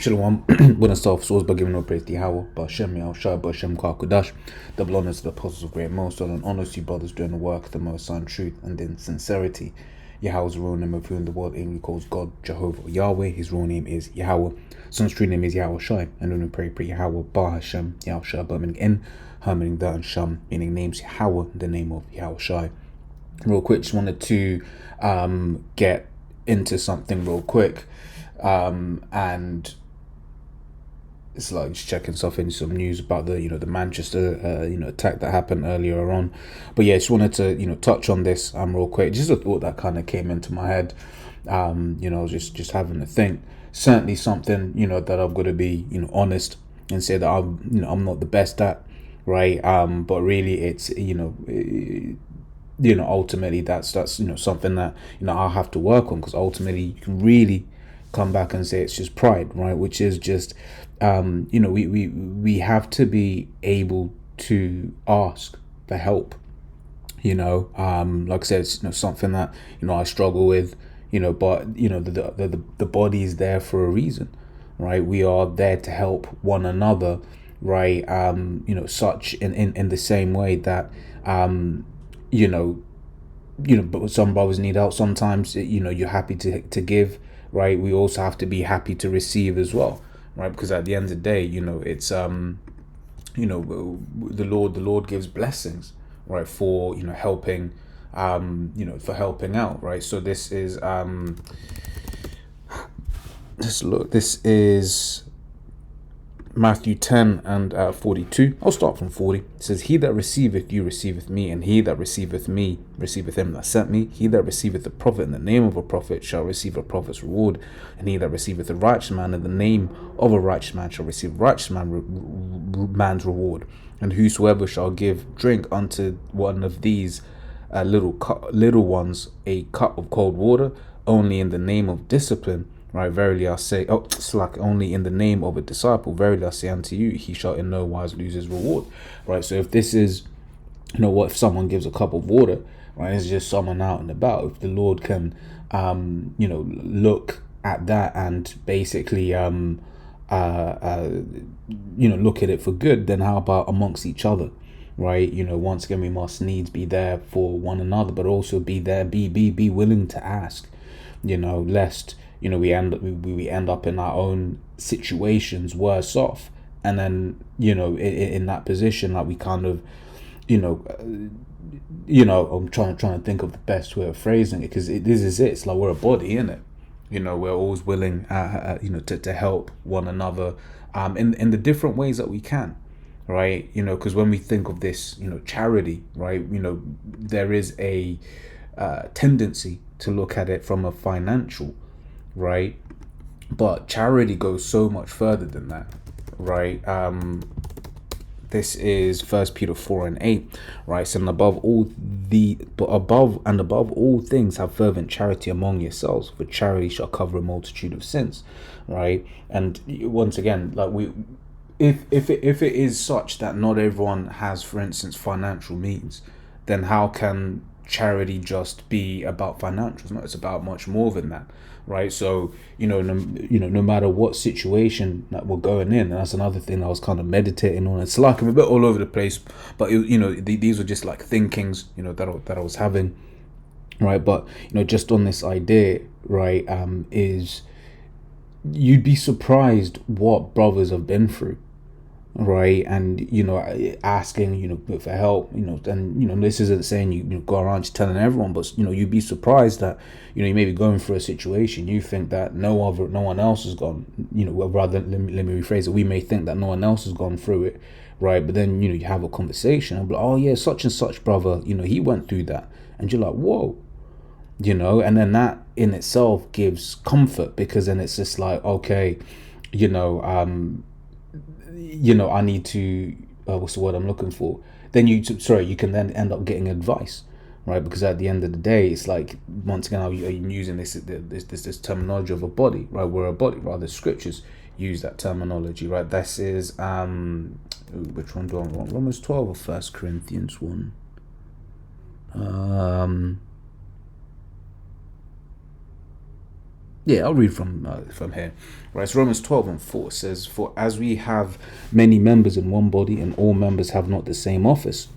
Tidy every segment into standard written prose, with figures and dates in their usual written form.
Shalom. Buenas start source by giving no praise to Yahweh, Ba'Shem Yahushua, Ba'Shem Kakudash, double honors to the apostles of great most, and honors to you brothers doing the work of the Most High in truth and in sincerity. Yahweh's real name of whom the world English calls God, Jehovah, Yahweh. His real name is Yahweh. Son's true name is Yahushua, and when we pray Yahweh, Ba'Shem Yahushua, but meaning in, her meaning the and Sham, meaning names Yahweh, the name of Yahushua. Real quick, just wanted to get into something real quick, and it's like just checking stuff in, some news about the the Manchester attack that happened earlier on. But yeah, just wanted to touch on this real quick. Just a thought that kind of came into my head. Just having to think. Certainly something that I've got to be honest and say that I'm not the best at, right? But really it's ultimately that's something that I'll have to work on, because ultimately you can really come back and say it's just pride, right? Which is just we have to be able to ask for help. Like I said, it's something that I struggle with, but the body is there for a reason, right? We are there to help one another, right? Such in the same way that but some brothers need help. Sometimes you're happy to give, right? We also have to be happy to receive as well, right? Because at the end of the day, it's the Lord gives blessings, right, for helping, for helping out, right? So this is this is Matthew 10 and 42. I'll start from 40. It says, "He that receiveth you receiveth me, and he that receiveth me receiveth him that sent me. He that receiveth a prophet in the name of a prophet shall receive a prophet's reward, and he that receiveth a righteous man in the name of a righteous man shall receive a righteous man's reward. And whosoever shall give drink unto one of these little ones a cup of cold water, only in the name of discipline, right, verily I say, only in the name of a disciple, verily I say unto you, he shall in no wise lose his reward," right? So if this is, if someone gives a cup of water, right, it's just someone out and about. If the Lord can, look at that and basically, look at it for good, then how about amongst each other, right? Once again, we must needs be there for one another, but also be there, be willing to ask, lest we end up in our own situations worse off, and then in that position, like we kind of I'm trying to think of the best way of phrasing it, because this is it. It's like we're a body, isn't it? We're always willing to help one another in the different ways that we can, right? Because when we think of this charity, right, there is a tendency to look at it from a financial, right, but charity goes so much further than that, right? This is 1 Peter 4 and 8, right? So, above all things have fervent charity among yourselves, for charity shall cover a multitude of sins, right? And once again, like if it is such that not everyone has, for instance, financial means, then how can charity just be about financials? No, it's about much more than that, right? So no matter what situation that we're going in, and that's another thing I was kind of meditating on. It's like I'm a bit all over the place, but these were just like thinkings that I was having, right? But just on this idea, right, is you'd be surprised what brothers have been through, right? And asking for help, and this isn't saying you go around just telling everyone, but you'd be surprised that you may be going through a situation, you think that no one else has gone, rather, let me rephrase it, we may think that no one else has gone through it, right? But then you have a conversation and be like, oh yeah, such and such brother, he went through that, and you're like, whoa, and then that in itself gives comfort, because then it's just like, okay, I need to, what's the word I'm looking for? Then you can then end up getting advice, right? Because at the end of the day, it's like, once again, I'm using this terminology of a body, right? We're a body, right? The scriptures use that terminology, right? This is, which one do I want? Romans 12 or 1 Corinthians 1? Yeah, I'll read from here. Right, so Romans 12:4 says, "For as we have many members in one body, and all members have not the same office,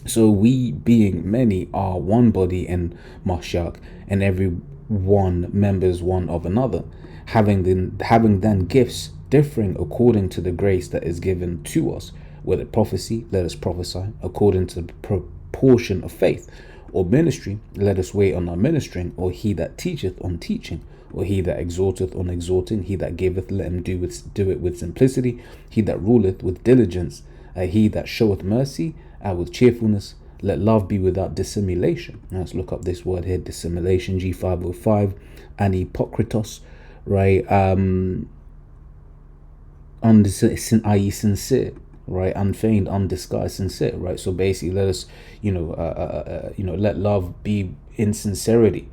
so we, being many, are one body in Mashiach, and every one members one of another, having then gifts differing according to the grace that is given to us. Whether prophecy, let us prophesy according to the proportion of faith, or ministry, let us wait on our ministering, or he that teacheth on teaching, or he that exhorteth on exhorting, he that giveth, let him do it with simplicity, he that ruleth with diligence, he that showeth mercy with cheerfulness. Let love be without dissimulation." Now let's look up this word here, dissimulation, G505, and hypocritos, right? I.e. sincere, right? Unfeigned, undisguised, sincere, right? So basically, let us, let love be in sincerity,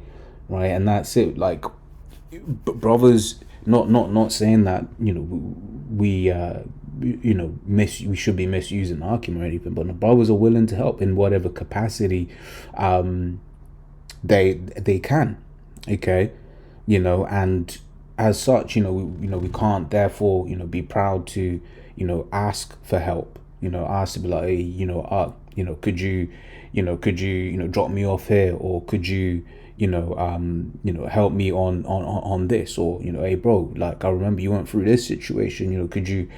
right? And that's it. Like, brothers, not saying that we we should be misusing Arkham or anything, but the brothers are willing to help in whatever capacity they can, okay, and as such, we can't therefore be proud to ask for help, ask to be like, hey, could you drop me off here, or could you help me on this, or hey bro, like I remember you went through this situation, could you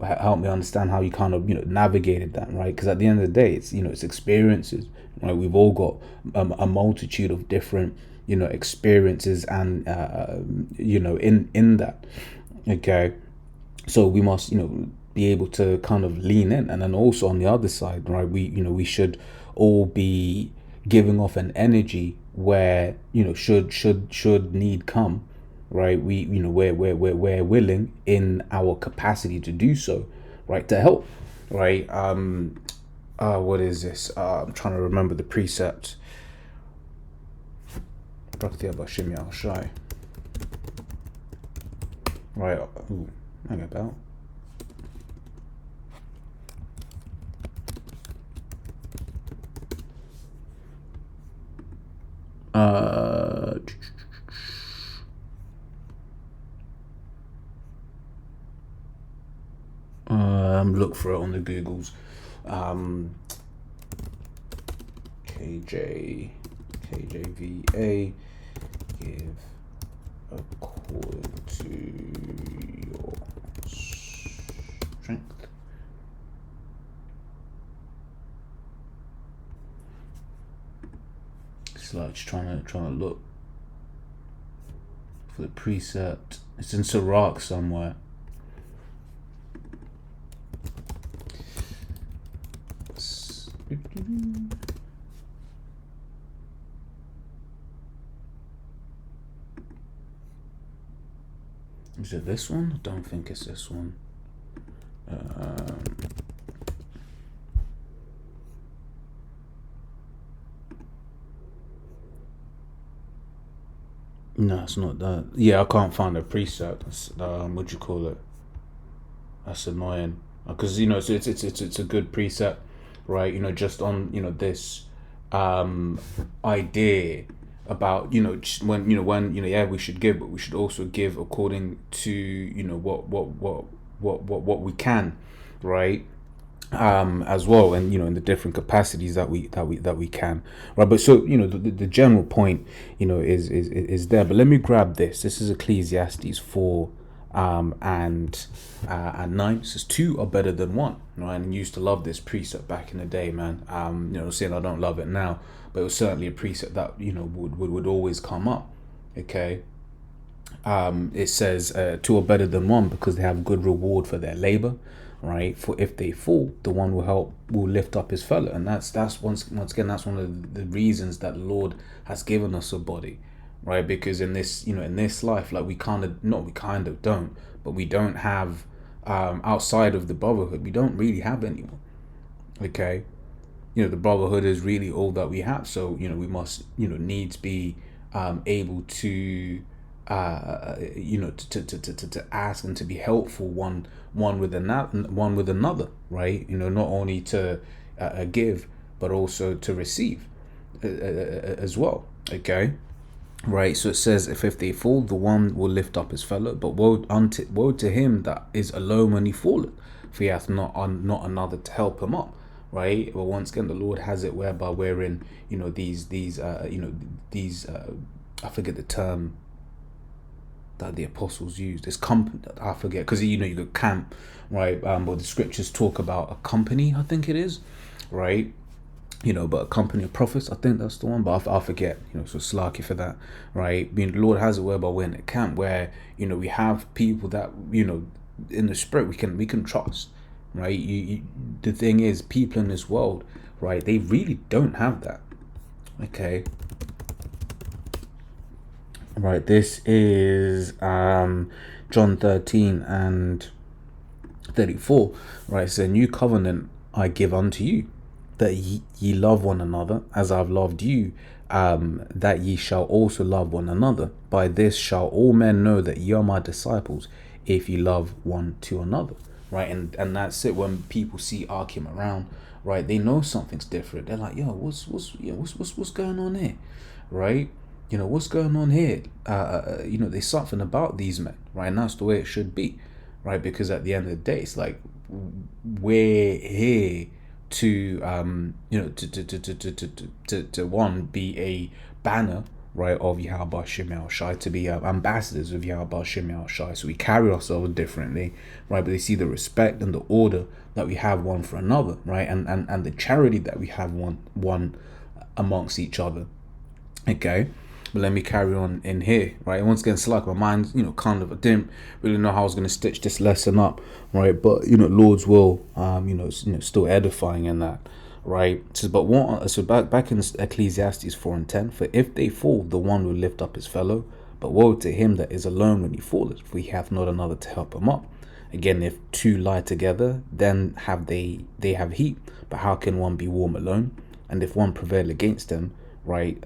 help me understand how you kind of navigated that, right? Because at the end of the day, it's it's experiences, right? We've all got a multitude of different experiences, and in that, okay, so we must be able to kind of lean in. And then also on the other side, right, we should all be giving off an energy where should need come, right, we're willing in our capacity to do so, right, to help, right. What is this? I'm trying to remember the precept. Right. Ooh, hang about. Look for it on the Googles. KJVA, give according to your strength. It's like trying to look for the precept. It's in Sirach somewhere. Is it this one? I don't think it's this one. No, it's not that. Yeah, I can't find a precept. What do you call it? That's annoying. Because it's a good precept, right? Just on this idea about when we should give, but we should also give according to what we can, right, as well, and in the different capacities that we can, right. But so the general point is there. But let me grab this. This is Ecclesiastes 4 and 9. It says 2 are better than 1, right? And I used to love this precept back in the day, man. Saying I don't love it now, but it was certainly a precept that would always come up, okay. It says 2 are better than 1 because they have good reward for their labor, right? For if they fall, the one will lift up his fellow. And that's once again, that's one of the reasons that the Lord has given us a body, right? Because in this life, like we don't, but we don't have outside of the brotherhood, we don't really have anyone, okay. The brotherhood is really all that we have. So we must needs be able to to ask and to be helpful one with another, right? Not only to give, but also to receive as well, okay. right? So it says, if they fall, the one will lift up his fellow, but woe to him that is alone when he falleth, for he hath not another to help him up, right? But once again, the Lord has it whereby we're in, these I forget the term that the apostles used. This company, I forget, because you got camp, right? But the scriptures talk about a company, I think it is, right? But a company of prophets, I think that's the one, but I forget, so slacky for that, right? The Lord has it whereby we're in a camp where, we have people that, in the spirit we can trust, right? The thing is, people in this world, right, they really don't have that, okay? Right, this is John 13 and 34, right? It's a new covenant I give unto you, that ye love one another as I've loved you, that ye shall also love one another. By this shall all men know that ye are my disciples, if ye love one to another, right? And that's it. When people see Akim around, right, they know something's different. They're like, yo, what's going on here, right? What's going on here? There's something about these men, right? And that's the way it should be, right? Because at the end of the day, it's like, we're here to to one, be a banner, right, of Yahweh Shem Shai, to be ambassadors of Yahweh Shem Shai. So we carry ourselves differently, right? But they see the respect and the order that we have one for another, right? And the charity that we have one amongst each other. Okay. But let me carry on in here, right? Once again, it's like my mind, I didn't really know how I was going to stitch this lesson up, right? But Lord's will, still edifying in that, right? So, back in Ecclesiastes 4:10, for if they fall, the one will lift up his fellow, but woe to him that is alone when he falleth, for he hath not another to help him up. Again, if two lie together, then have they have heat, but how can one be warm alone? And if one prevail against them, right,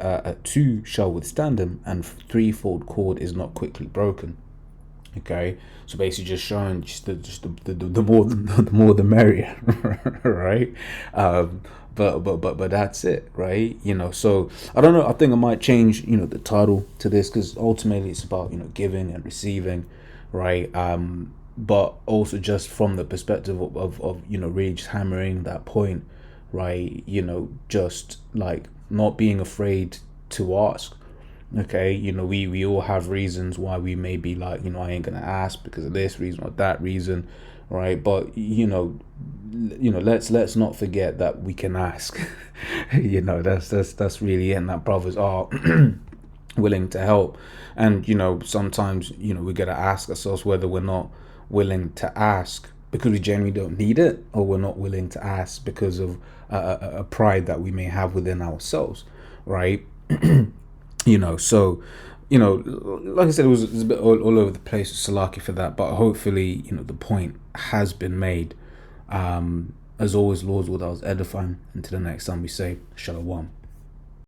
two shall withstand him, and threefold cord is not quickly broken. Okay, so basically just showing the more the merrier, right? But that's it, right? So I don't know. I think I might change the title to this, because ultimately it's about giving and receiving, right? But also just from the perspective of really just hammering that point, right? Just like not being afraid to ask. Okay, we all have reasons why we may be like, I ain't gonna ask because of this reason or that reason, right? But let's not forget that we can ask. That's really it, and that brothers are willing to help. And sometimes we gotta ask ourselves whether we're not willing to ask because we generally don't need it, or we're not willing to ask because of a pride that we may have within ourselves, right? So like I said, it was a bit all over the place. Salaki for that, but hopefully the point has been made. As always, Lord's will, that was edifying. Until the next time we say Shalom.